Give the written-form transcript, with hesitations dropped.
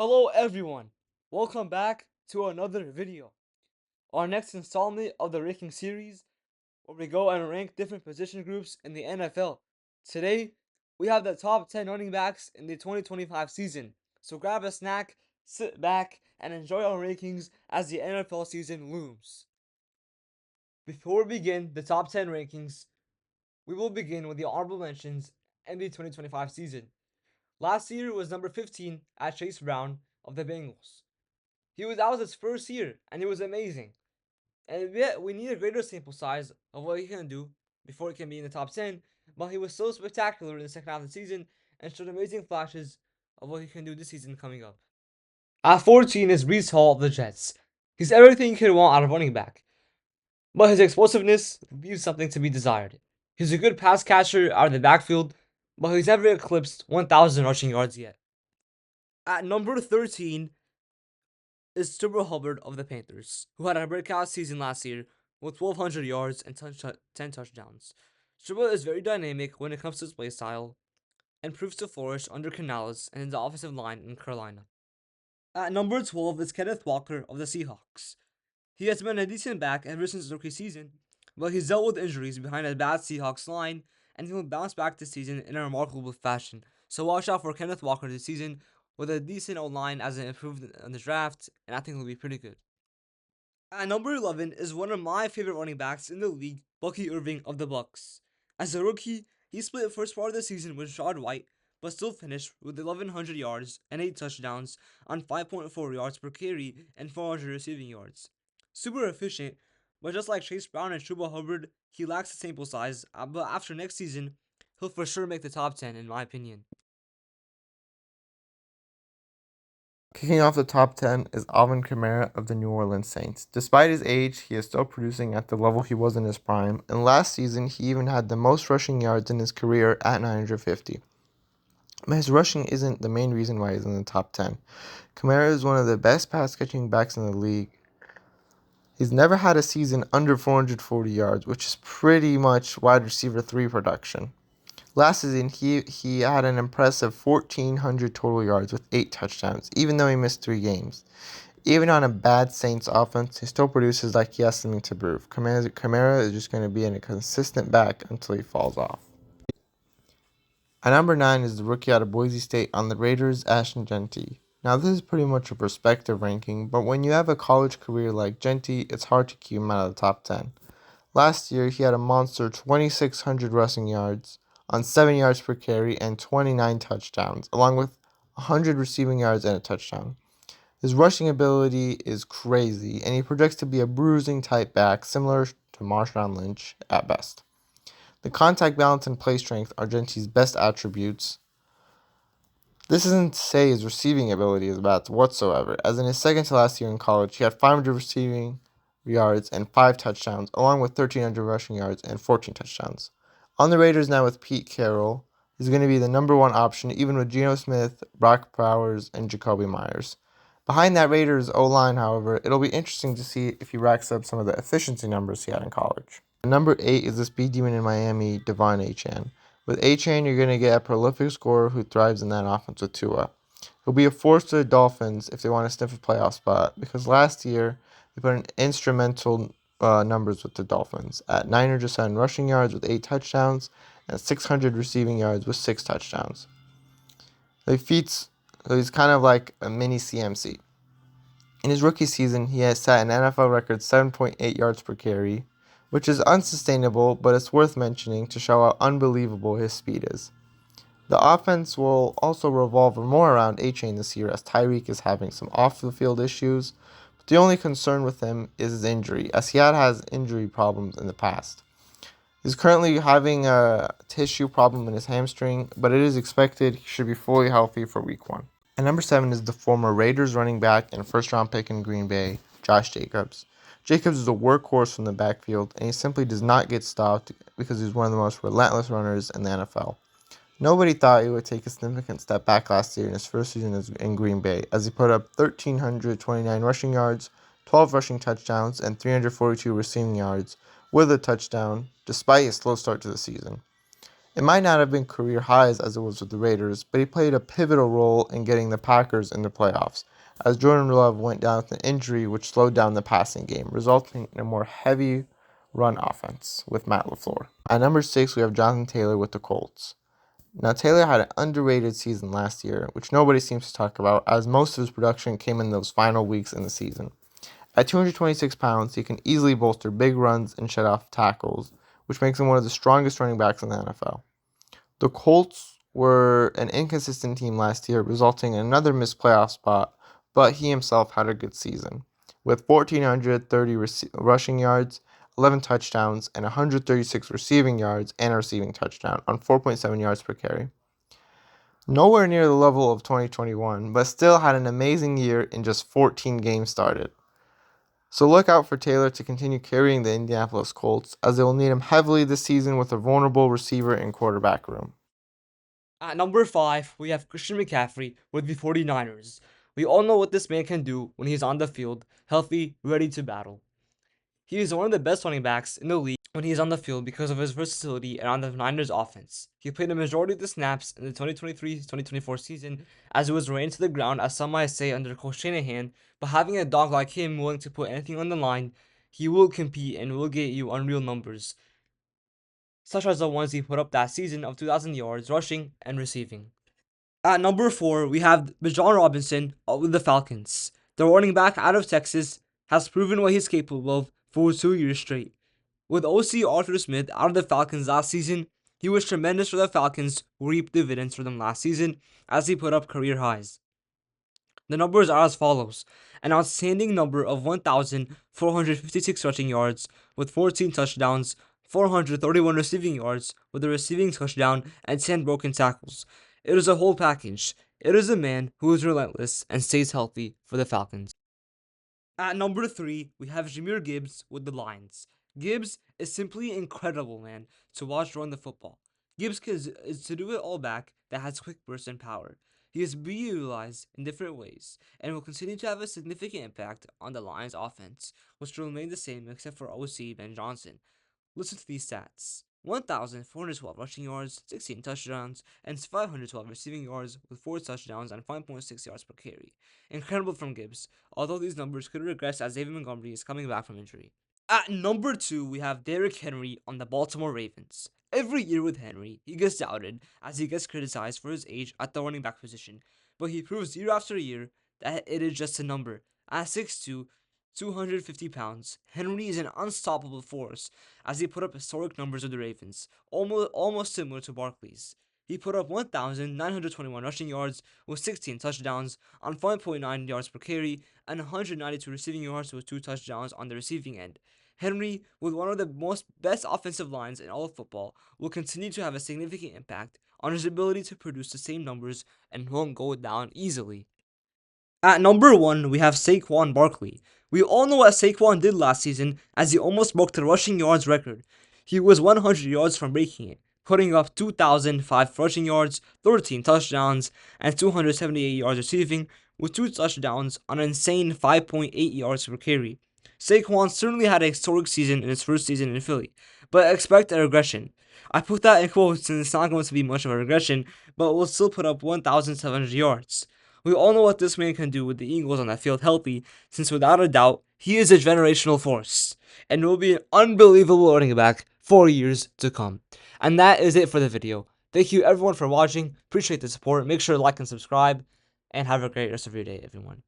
Hello everyone, welcome back to another video. Our next installment of the ranking series where we go and rank different position groups in the NFL. Today, we have the top 10 running backs in the 2025 season. So grab a snack, sit back, and enjoy our rankings as the NFL season looms. Before we begin the top 10 rankings, we will begin with the honorable mentions in the 2025 season. Last year was number 15 at Chase Brown of the Bengals. That was his first year, and it was amazing. And yet, we need a greater sample size of what he can do before he can be in the top 10. But he was so spectacular in the second half of the season and showed amazing flashes of what he can do this season coming up. At 14 is Breece Hall of the Jets. He's everything you could want out of running back, but his explosiveness leaves something to be desired. He's a good pass catcher out of the backfield, but he's never eclipsed 1,000 rushing yards yet. At number 13 is Chuba Hubbard of the Panthers, who had a breakout season last year with 1,200 yards and 10 touchdowns. Chuba is very dynamic when it comes to his play style and proves to flourish under Canales and in the offensive line in Carolina. At number 12 is Kenneth Walker of the Seahawks. He has been a decent back ever since his rookie season, but he's dealt with injuries behind a bad Seahawks line, and he will bounce back this season in a remarkable fashion. So watch out for Kenneth Walker this season with a decent O-line as it improved in the draft, and I think he'll be pretty good. At number 11 is one of my favorite running backs in the league, Bucky Irving of the Bucks. As a rookie, he split the first part of the season with Rashad White, but still finished with 1,100 yards and 8 touchdowns on 5.4 yards per carry and 400 receiving yards. Super efficient, but just like Chase Brown and Chuba Hubbard, he lacks the sample size, but after next season, he'll for sure make the top 10 in my opinion. Kicking off the top 10 is Alvin Kamara of the New Orleans Saints. Despite his age, he is still producing at the level he was in his prime, and last season he even had the most rushing yards in his career at 950. But his rushing isn't the main reason why he's in the top 10. Kamara is one of the best pass-catching backs in the league. He's never had a season under 440 yards, which is pretty much wide receiver 3 production. Last season, he had an impressive 1,400 total yards with 8 touchdowns, even though he missed 3 games. Even on a bad Saints offense, he still produces like he has something to prove. Kamara is just going to be in a consistent back until he falls off. At number 9 is the rookie out of Boise State on the Raiders, Ashton Jeanty. Now this is pretty much a perspective ranking, but when you have a college career like Jeanty, it's hard to keep him out of the top 10. Last year, he had a monster 2,600 rushing yards on 7 yards per carry and 29 touchdowns, along with 100 receiving yards and a touchdown. His rushing ability is crazy, and he projects to be a bruising type back, similar to Marshawn Lynch at best. The contact balance and play strength are Jeanty's best attributes. This isn't to say his receiving ability is bad whatsoever, as in his second to last year in college, he had 500 receiving yards and 5 touchdowns, along with 1,300 rushing yards and 14 touchdowns. On the Raiders now with Pete Carroll, he's going to be the number one option, even with Geno Smith, Brock Bowers, and Jakobi Meyers. Behind that Raiders O-line, however, it'll be interesting to see if he racks up some of the efficiency numbers he had in college. Number 8 is the speed demon in Miami, Devon Achane. With Achane, you're going to get a prolific scorer who thrives in that offense with Tua. He'll be a force to the Dolphins if they want to sniff a playoff spot, because last year they put in instrumental numbers with the Dolphins at 907 rushing yards with 8 touchdowns and 600 receiving yards with 6 touchdowns. He's kind of like a mini CMC. In his rookie season, he has set an NFL record 7.8 yards per carry, which is unsustainable, but it's worth mentioning to show how unbelievable his speed is. The offense will also revolve more around Achane this year, as Tyreek is having some off-the-field issues, but the only concern with him is his injury, as he has injury problems in the past. He's currently having a tissue problem in his hamstring, but it is expected he should be fully healthy for week 1. And number 7 is the former Raiders running back and first-round pick in Green Bay, Josh Jacobs. Jacobs is a workhorse from the backfield, and he simply does not get stopped because he's one of the most relentless runners in the NFL. Nobody thought he would take a significant step back last year in his first season in Green Bay, as he put up 1,329 rushing yards, 12 rushing touchdowns, and 342 receiving yards with a touchdown, despite a slow start to the season. It might not have been career highs as it was with the Raiders, but he played a pivotal role in getting the Packers in the playoffs, as Jordan Love went down with an injury which slowed down the passing game, resulting in a more heavy run offense with Matt LaFleur. At number 6, we have Jonathan Taylor with the Colts. Now, Taylor had an underrated season last year, which nobody seems to talk about, as most of his production came in those final weeks in the season. At 226 pounds, he can easily bolster big runs and shed off tackles, which makes him one of the strongest running backs in the NFL. The Colts were an inconsistent team last year, resulting in another missed playoff spot, but he himself had a good season, with 1,430 rushing yards, 11 touchdowns, and 136 receiving yards and a receiving touchdown on 4.7 yards per carry. Nowhere near the level of 2021, but still had an amazing year in just 14 games started. So look out for Taylor to continue carrying the Indianapolis Colts, as they will need him heavily this season with a vulnerable receiver and quarterback room. At number 5, we have Christian McCaffrey with the 49ers. We all know what this man can do when he's on the field, healthy, ready to battle. He is one of the best running backs in the league when he is on the field because of his versatility and on the Niners offense. He played the majority of the snaps in the 2023-2024 season, as it was ran to the ground, as some might say, under Coach Shanahan, but having a dog like him willing to put anything on the line, he will compete and will get you unreal numbers, such as the ones he put up that season of 2,000 yards rushing and receiving. At number 4, we have Bijan Robinson with the Falcons. The running back out of Texas has proven what he's capable of for 2 years straight. With OC Arthur Smith out of the Falcons last season, he was tremendous for the Falcons, who reaped dividends for them last season as he put up career highs. The numbers are as follows: an outstanding number of 1,456 rushing yards with 14 touchdowns, 431 receiving yards with a receiving touchdown, and 10 broken tackles. It is a whole package. It is a man who is relentless and stays healthy for the Falcons. At number 3, we have Jahmyr Gibbs with the Lions. Gibbs is simply incredible, man, to watch run the football. Gibbs is to do it all back that has quick burst and power. He is being utilized in different ways and will continue to have a significant impact on the Lions offense, which will remain the same except for OC Ben Johnson. Listen to these stats: 1,412 rushing yards, 16 touchdowns, and 512 receiving yards with 4 touchdowns and 5.6 yards per carry. Incredible from Gibbs, although these numbers could regress as David Montgomery is coming back from injury. At number 2, we have Derrick Henry on the Baltimore Ravens. Every year with Henry, he gets doubted as he gets criticized for his age at the running back position, but he proves year after year that it is just a number. At 6'2", 250 pounds, Henry is an unstoppable force as he put up historic numbers with the Ravens, almost similar to Barkley's. He put up 1,921 rushing yards with 16 touchdowns on 5.9 yards per carry and 192 receiving yards with 2 touchdowns on the receiving end. Henry, with one of the best offensive lines in all of football, will continue to have a significant impact on his ability to produce the same numbers and won't go down easily. At number 1, we have Saquon Barkley. We all know what Saquon did last season, as he almost broke the rushing yards record. He was 100 yards from breaking it, putting up 2,005 rushing yards, 13 touchdowns, and 278 yards receiving, with 2 touchdowns on an insane 5.8 yards per carry. Saquon certainly had a historic season in his first season in Philly, but expect a regression. I put that in quotes since it's not going to be much of a regression, but will still put up 1,700 yards. We all know what this man can do with the Eagles on that field healthy, since without a doubt, he is a generational force, and will be an unbelievable running back for years to come. And that is it for the video. Thank you everyone for watching, appreciate the support, make sure to like and subscribe, and have a great rest of your day, everyone.